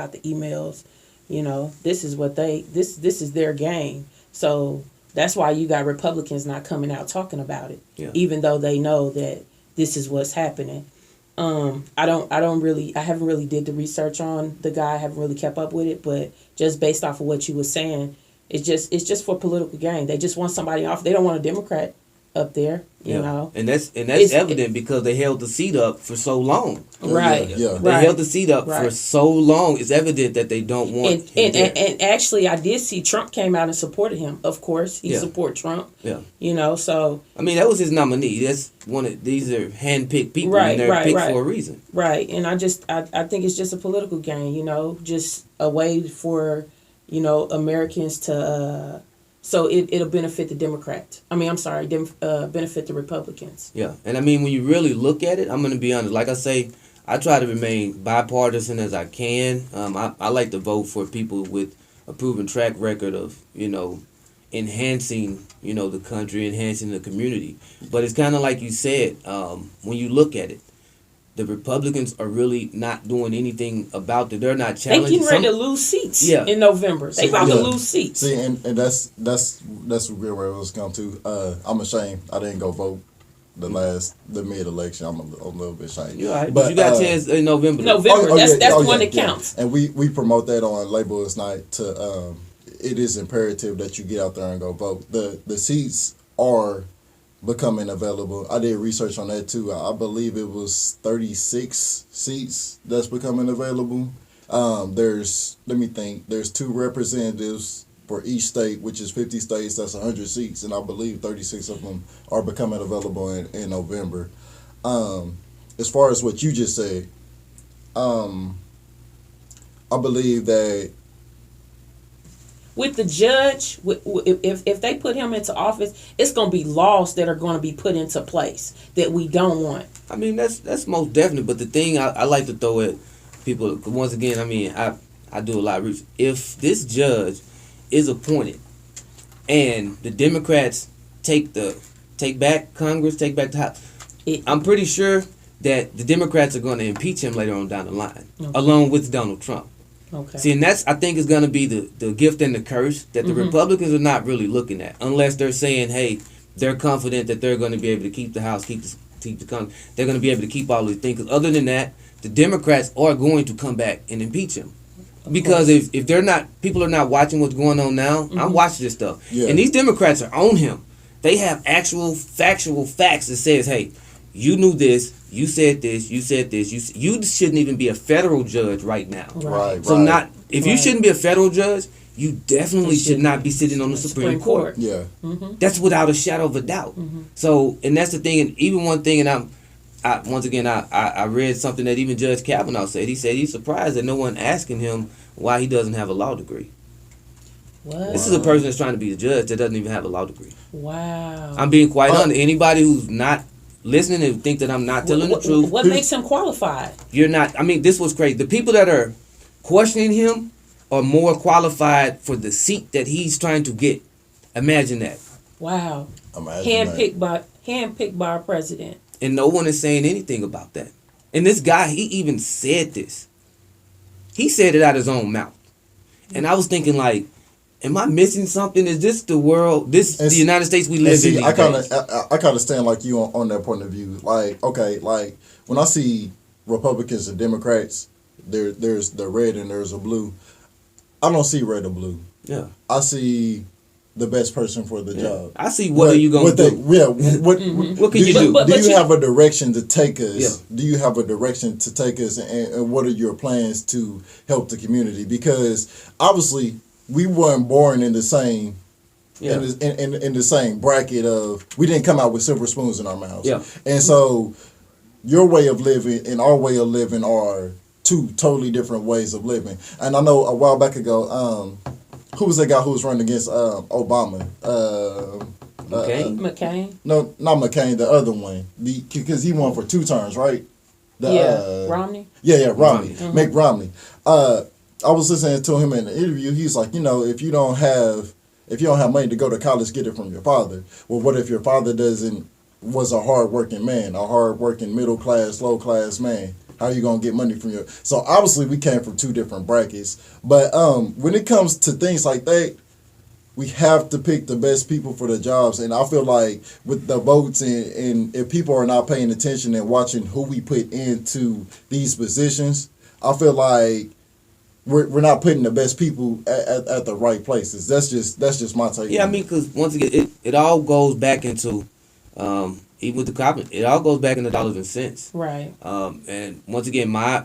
about the emails. This is what this is their game. So that's why you got Republicans not coming out talking about it, even though they know that this is what's happening. I haven't really did the research on the guy. I haven't really kept up with it, but just based off of what you were saying, it's just for political gain. They just want somebody off. They don't want a Democrat up there, you know. And that's evident because they held the seat up for so long. Right. They held the seat up for so long. It's evident that they don't want him there. And actually, I did see Trump came out and supported him. Of course, he support Trump. Yeah. So I mean, that was his nominee. That's these are handpicked people, and they're picked for a reason. Right. And I think it's just a political game. Just a way for Americans to. So it'll benefit the Democrats. Benefit the Republicans. Yeah, and I mean, when you really look at it, I'm going to be honest. Like I say, I try to remain bipartisan as I can. I like to vote for people with a proven track record of, enhancing, the country, enhancing the community. But it's kind of like you said, when you look at it, the Republicans are really not doing anything about it. They're not challenging. They getting ready to lose seats in November. They about to lose seats. See, and that's where it was come to. I'm ashamed I didn't go vote the mid-election. I'm a little bit ashamed. You're right, but you got a chance in November. That's the one that counts. And we promote that on Labor's Night. It is imperative that you get out there and go vote. The seats are becoming available. I did research on that too. I believe it was 36 seats that's becoming available. There's 2 representatives for each state, which is 50 states. That's 100 seats, and I believe 36 of them are becoming available in November. As far as what you just said, I believe that with the judge, if they put him into office, it's going to be laws that are going to be put into place that we don't want. I mean, that's most definite. But the thing I like to throw at people, once again, I mean, I do a lot of research. If this judge is appointed and the Democrats take back Congress, take back the House, I'm pretty sure that the Democrats are going to impeach him later on down the line, along with Donald Trump. Okay. See, and I think is going to be the gift and the curse that the Republicans are not really looking at, unless they're saying, hey, they're confident that they're going to be able to keep the House, keep the Congress, they're going to be able to keep all these things. Because other than that, the Democrats are going to come back and impeach him. Because if they're not, people are not watching what's going on now. I'm watching this stuff, and these Democrats are on him. They have actual factual facts that says, hey, you knew this. You said this. You said this. You shouldn't even be a federal judge right now. Right. So if you shouldn't be a federal judge, you definitely should not be sitting on the Supreme Court. Yeah. That's without a shadow of a doubt. So, and that's the thing. And even one thing, and I read something that even Judge Kavanaugh said. He said he's surprised that no one asking him why he doesn't have a law degree. What? This is a person that's trying to be a judge that doesn't even have a law degree. Wow. I'm being quite honest. Anybody who's not listening and think that I'm not telling the truth. What makes him qualified? You're not. I mean, this was crazy. The people that are questioning him are more qualified for the seat that he's trying to get. Imagine that. Wow. Handpicked by our president. And no one is saying anything about that. And this guy, he even said this. He said it out of his own mouth. And I was thinking, like, am I missing something? Is this the world? The United States we live in? I kind of stand like you on that point of view. Like, okay, like when I see Republicans and Democrats, there's the red and there's a blue. I don't see red or blue. Yeah, I see the best person for the job. I see what are you going to do? What can you do? Do you have a direction to take us? Yeah. Do you have a direction to take us, and what are your plans to help the community? Because obviously we weren't born in the same in the same bracket of, we didn't come out with silver spoons in our mouths. Yeah. And so your way of living and our way of living are two totally different ways of living. And I know a while back ago, who was that guy who was running against Obama? McCain? No, not McCain, the other one. Because he won for 2 terms, right? Romney? Yeah, Romney. Mm-hmm. Mitt Romney. I was listening to him in the interview. He's like, if you don't have money to go to college, get it from your father. Well, what if your father was a hard-working man, a hard-working middle-class, low-class man? How are you gonna get money from your? So obviously we came from two different brackets. But when it comes to things like that, we have to pick the best people for the jobs. And I feel like with the votes and if people are not paying attention and watching who we put into these positions, I feel like we're not putting the best people at the right places. That's just my take. Yeah, I mean, because once again, it all goes back into, even with the copy, it all goes back into dollars and cents. Right. And once again, my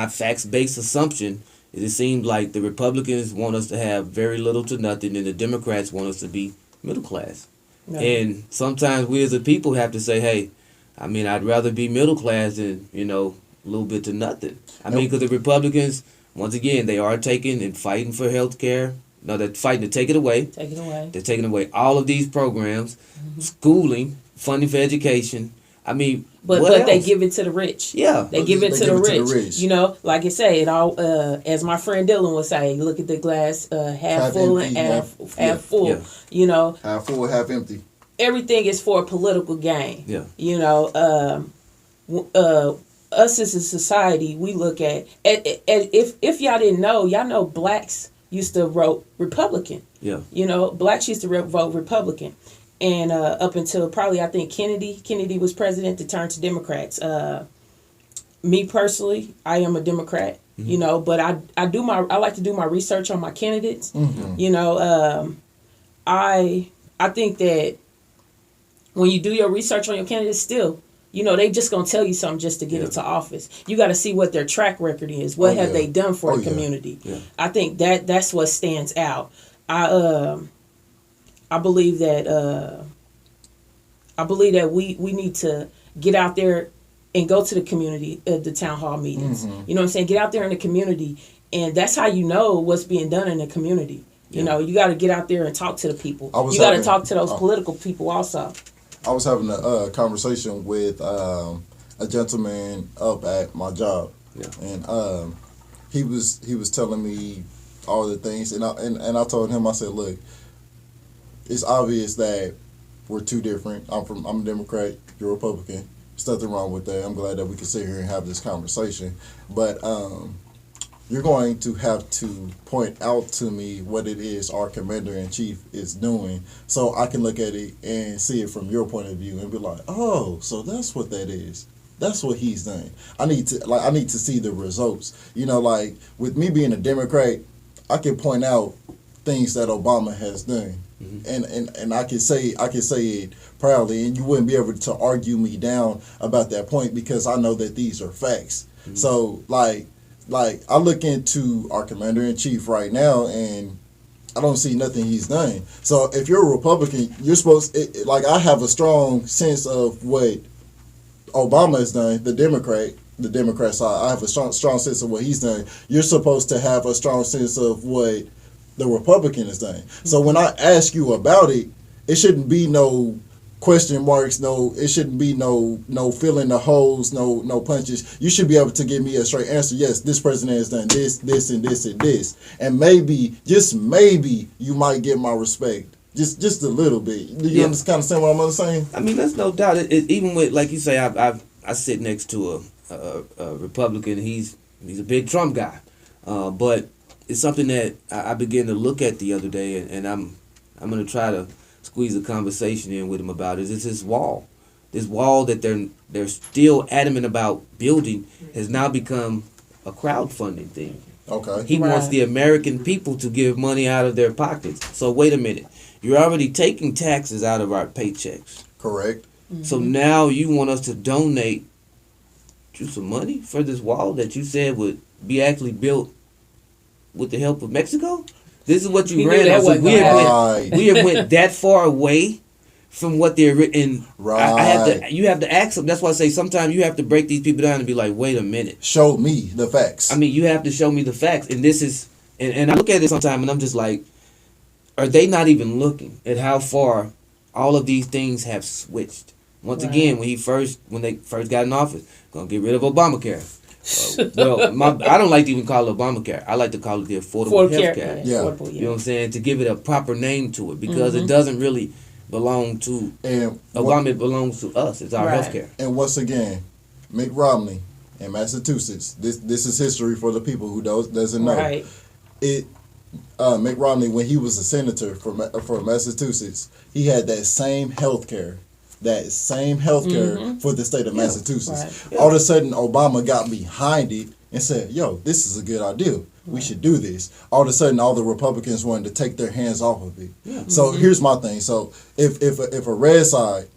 facts-based assumption is it seems like the Republicans want us to have very little to nothing, and the Democrats want us to be middle class. No. And sometimes we as a people have to say, hey, I mean, I'd rather be middle class than, a little bit to nothing. I mean, because the Republicans, once again, they are taking and fighting for health care. No, they're fighting to take it away. Take it away. They're taking away all of these programs, schooling, funding for education. I mean, but what they else? give it to the rich. Yeah. They give it to the rich. Like I say, it all as my friend Dylan would say, look at the glass half full empty, and half full. Yeah. Half full, half empty. Everything is for a political gain. Yeah. Us as a society, we look at if y'all didn't know, y'all know blacks used to vote Republican. Yeah. Blacks used to vote Republican. And up until probably, I think Kennedy was president to turn to Democrats. Me personally, I am a Democrat, but I like to do my research on my candidates. Mm-hmm. I think that when you do your research on your candidates still, they just going to tell you something just to get into office. You got to see what their track record is. What have they done for the community? Yeah. I think that's what stands out. I believe that we need to get out there and go to the community, the town hall meetings. Mm-hmm. You know what I'm saying? Get out there in the community, and that's how you know what's being done in the community. You got to get out there and talk to the people. You got to talk to those political people also. I was having a conversation with a gentleman up at my job, and he was telling me all the things, and I told him, I said, look, it's obvious that we're two different. I'm a Democrat, you're a Republican. There's nothing wrong with that. I'm glad that we can sit here and have this conversation. But you're going to have to point out to me what it is our commander-in-chief is doing so I can look at it and see it from your point of view and be like, oh, so that's what that is. That's what he's doing. I need to see the results. Like with me being a Democrat, I can point out things that Obama has done. Mm-hmm. And I can say it proudly, and you wouldn't be able to argue me down about that point because I know that these are facts. Mm-hmm. So like I look into our commander-in-chief right now, and I don't see nothing he's done. So if you're a Republican, you're supposed I have a strong sense of what Obama has done. The Democrat side, I have a strong sense of what he's done. You're supposed to have a strong sense of what the Republican is done. So when I ask you about it, it shouldn't be no question marks, it shouldn't be no filling the holes, no punches. You should be able to give me a straight answer. Yes, this president has done this, this, and this, and this. And maybe, just maybe, you might get my respect. Just a little bit. Do you understand what I'm saying? I mean, there's no doubt. Even with, like you say, I sit next to a Republican. He's a big Trump guy. But it's something that I began to look at the other day, and I'm going to try to squeeze a conversation in with him about it. It's this wall. This wall that they're still adamant about building has now become a crowdfunding thing. Okay. He wants the American people to give money out of their pockets. So wait a minute. You're already taking taxes out of our paychecks. Correct. Mm-hmm. So now you want us to donate you some money for this wall that you said would be actually built with the help of Mexico? This is what you ran on. So we have went that far away from what they're written. Right. You have to ask them. That's why I say sometimes you have to break these people down and be like, wait a minute. Show me the facts. I mean, you have to show me the facts. And this is, and I look at it sometimes and I'm just like, are they not even looking at how far all of these things have switched? Once again, when they first got in office, gonna get rid of Obamacare. I don't like to even call it Obamacare. I like to call it the Affordable Health Care. Yeah. You know what I'm saying? To give it a proper name to it because it doesn't really belong to Obama. It belongs to us. It's our health care. And once again, Mitt Romney in Massachusetts. This is history for the people who doesn't know. Right. Mitt Romney, when he was a senator for Massachusetts, he had that same health care. For the state of Massachusetts. Right. All of a sudden, Obama got behind it and said, yo, this is a good idea. We should do this. All of a sudden, all the Republicans wanted to take their hands off of it. Yeah. So here's my thing. So if a red side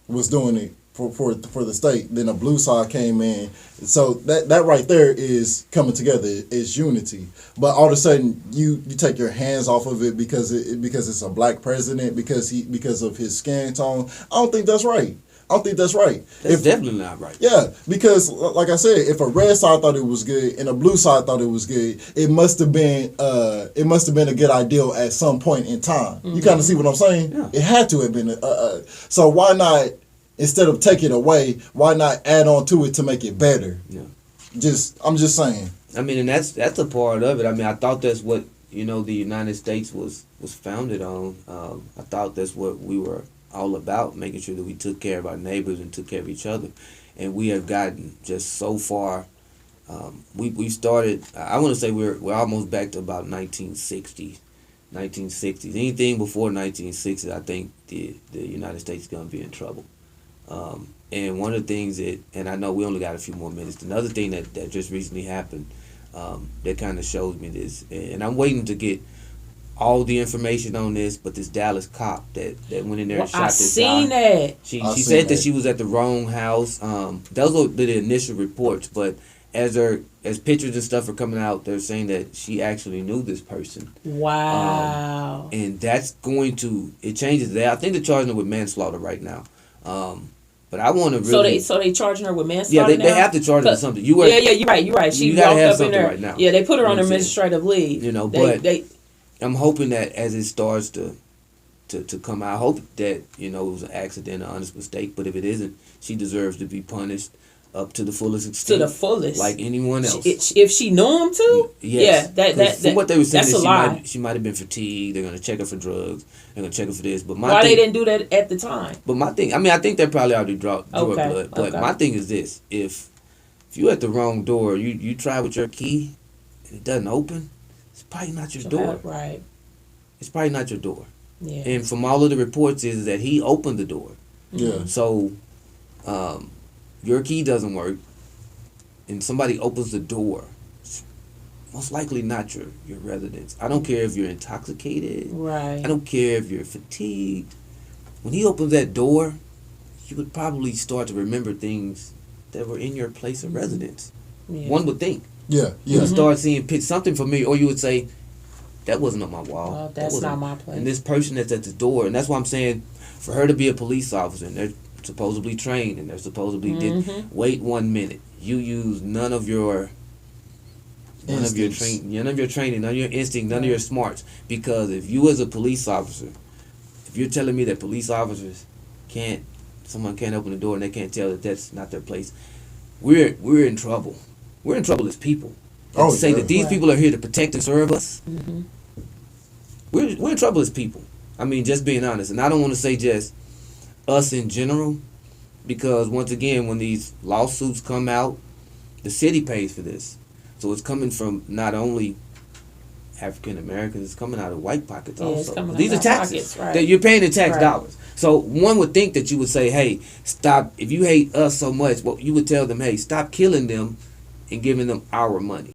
was doing it for the state, then a blue side came in. So that right there is coming together. It's unity. But all of a sudden, you take your hands off of it because it's a black president because of his skin tone. I don't think that's right. That's definitely not right. Yeah, because like I said, if a red side thought it was good and a blue side thought it was good, it must have been a good idea at some point in time. You kind of see what I'm saying? Yeah. It had to have been. So why not, instead of take it away, why not add on to it to make it better? Yeah. I'm just saying. I mean, and that's a part of it. I mean, I thought that's what the United States was founded on. I thought that's what we were all about, making sure that we took care of our neighbors and took care of each other. And we have gotten just so far. We started, I want to say we're almost back to about 1960s. Anything before 1960s, I think the United States is going to be in trouble. And one of the things and I know we only got a few more minutes, another thing that just recently happened that kind of shows me this, and I'm waiting to get all the information on this, but this Dallas cop that went in there and shot this guy. I seen that. She said that she was at the wrong house. Those were the initial reports, but as pictures and stuff are coming out, they're saying that she actually knew this person. Wow. And that's it changes that. I think they're charging her with manslaughter right now. But I want to really. So they charging her with manslaughter. Yeah, they have to charge her with something. You're right. She you gotta walked have up in something there. right now. Yeah, they put her on administrative leave. I'm hoping that as it starts to come out, I hope that it was an accident, an honest mistake. But if it isn't, she deserves to be punished up to the fullest extent. To the fullest, like anyone else. If she knew him too, yes. Yeah. From what they were saying, that's a lie. She might have been fatigued. They're gonna check her for drugs. They're gonna check her for this. But why they didn't do that at the time? But my thing, I think they probably already drew blood. But my thing is this: if you at the wrong door, you try with your key, and it doesn't open, it's probably not your door. Right. It's probably not your door. Yeah. And from all of the reports is that he opened the door. Yeah. So, your key doesn't work, and somebody opens the door. It's most likely not your residence. I don't care if you're intoxicated. Right. I don't care if you're fatigued. When he opens that door, you would probably start to remember things that were in your place of residence. Yeah. One would think. Yeah. You would start seeing something familiar, or you would say, that wasn't on my wall. Oh, that's not my place. And this person that's at the door, and that's why I'm saying, for her to be a police officer, and they're supposedly trained, and they're supposedly wait 1 minute. You use none of your training, none of your instinct, none of your smarts. Because if you as a police officer, if you're telling me that police officers someone can't open the door and they can't tell that that's not their place, we're in trouble. We're in trouble as people. And to say that these people are here to protect and serve us, we're in trouble as people. I mean, just being honest. And I don't want to say just us in general, because once again, when these lawsuits come out, the city pays for this. So it's coming from not only African Americans, it's coming out of white pockets also. These are taxes that you're paying in tax dollars. So one would think that you would say, hey, stop. If you hate us so much, well, you would tell them, hey, stop killing them and giving them our money.